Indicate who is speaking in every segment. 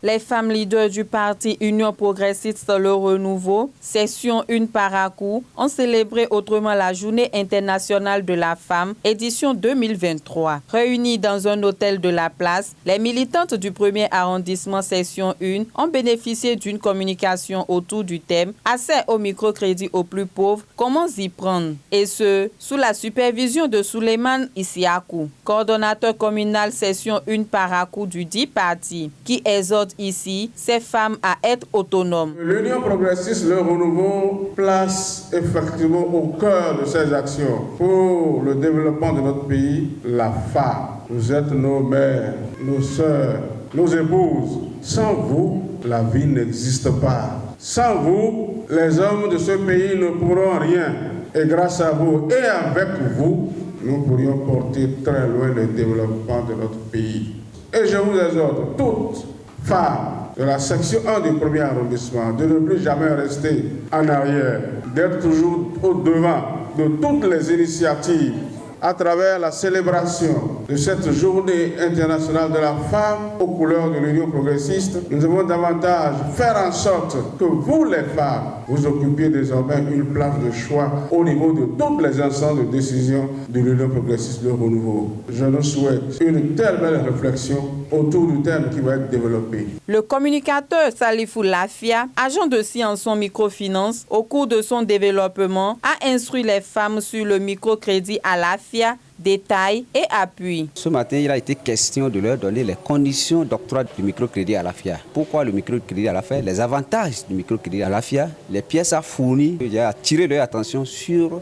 Speaker 1: Les femmes leaders du parti Union progressiste Le Renouveau, section 1 Parakou, ont célébré autrement la Journée internationale de la femme, édition 2023. Réunies dans un hôtel de la place, les militantes du 1er arrondissement section 1 ont bénéficié d'une communication autour du thème « Accès au microcrédit aux plus pauvres, comment s'y prendre ?» et ce, sous la supervision de Souleymane Issiakou, coordonnateur communal section 1 Parakou du dit parti, qui exhorte ici ces femmes à être autonomes.
Speaker 2: L'Union progressiste Le Renouveau place effectivement au cœur de ses actions pour le développement de notre pays la femme. Vous êtes nos mères, nos sœurs, nos épouses. Sans vous, la vie n'existe pas. Sans vous, les hommes de ce pays ne pourront rien. Et grâce à vous et avec vous, nous pourrions porter très loin le développement de notre pays. Et je vous exhorte, toutes femmes de la section 1 du 1er arrondissement, de ne plus jamais rester en arrière, d'être toujours au devant de toutes les initiatives à travers la célébration de cette journée internationale de la femme aux couleurs de l'Union progressiste. Nous devons davantage faire en sorte que vous, les femmes, vous occupiez désormais une place de choix au niveau de toutes les instances de décision de l'Union progressiste Le Renouveau. Je nous souhaite une telle belle réflexion autour du thème qui va être développé.
Speaker 1: Le communicateur Salifou Lafia, agent de Sciences Microfinance, au cours de son développement, a instruit les femmes sur le microcrédit à Lafia, détails et appui.
Speaker 3: Ce matin, il a été question de leur donner les conditions d'octroi du microcrédit à l'AFIA. Pourquoi le microcrédit à l'AFIA? Les avantages du microcrédit à l'AFIA, les pièces à fournir. J'ai attiré leur attention sur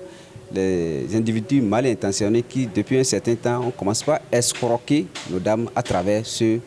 Speaker 3: les individus mal intentionnés qui, depuis un certain temps, on commence pas à escroquer nos dames à travers ce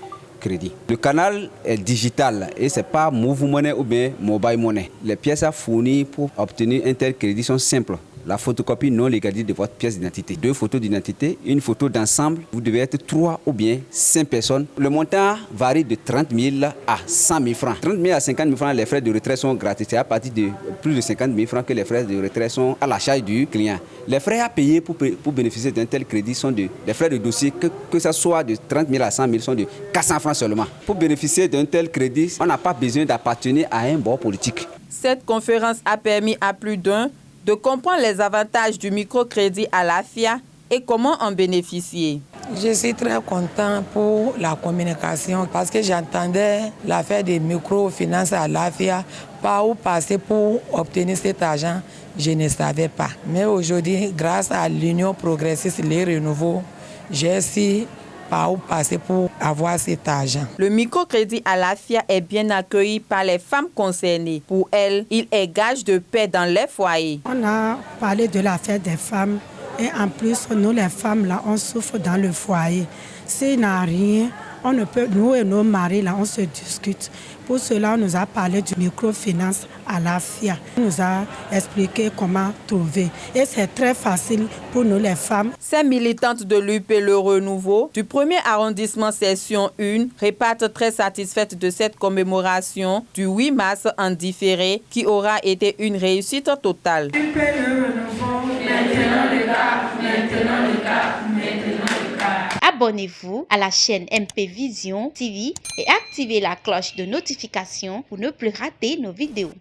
Speaker 3: crédit. Le canal est digital et ce n'est pas Move Money ou bien Mobile Money. Les pièces à fournir pour obtenir un tel crédit sont simples. La photocopie non légalisée de votre pièce d'identité. 2 photos d'identité, une photo d'ensemble. Vous devez être 3 ou bien 5 personnes. Le montant varie de 30 000 à 100 000 francs. 30 000 à 50 000 francs, les frais de retrait sont gratuits. C'est à partir de plus de 50 000 francs que les frais de retrait sont à la charge du client. Les frais à payer pour bénéficier d'un tel crédit sont les frais de dossier, que ce soit de 30 000 à 100 000, sont de 400 francs seulement. Pour bénéficier d'un tel crédit, on n'a pas besoin d'appartenir à un bord politique.
Speaker 1: Cette conférence a permis à plus d'un de comprendre les avantages du microcrédit à l'AFIA et comment en bénéficier.
Speaker 4: Je suis très content pour la communication parce que j'entendais l'affaire des microfinances à l'AFIA, par où passer pour obtenir cet argent, je ne savais pas. Mais aujourd'hui, grâce à l'Union progressiste Les Renouveaux, j'ai su par où passer pour avoir cet argent.
Speaker 1: Le microcrédit à l'AFIA est bien accueilli par les femmes concernées. Pour elles, il est gage de paix dans les foyers.
Speaker 5: On a parlé de l'affaire des femmes et en plus, nous les femmes, là, on souffre dans le foyer. S'il n'y a rien, on ne peut, nous et nos maris, là, on se discute. Pour cela, on nous a parlé du microfinance à l'AFIA. On nous a expliqué comment trouver. Et c'est très facile pour nous les femmes.
Speaker 1: Ces militantes de l'UP Le Renouveau, du 1er arrondissement section 1, repartent très satisfaites de cette commémoration du 8 mars en différé qui aura été une réussite totale.
Speaker 6: UP Le Renouveau, maintenant le cap, maintenant le cap, maintenant le cap.
Speaker 7: Abonnez-vous à la chaîne MP Vision TV et activez la cloche de notification pour ne plus rater nos vidéos.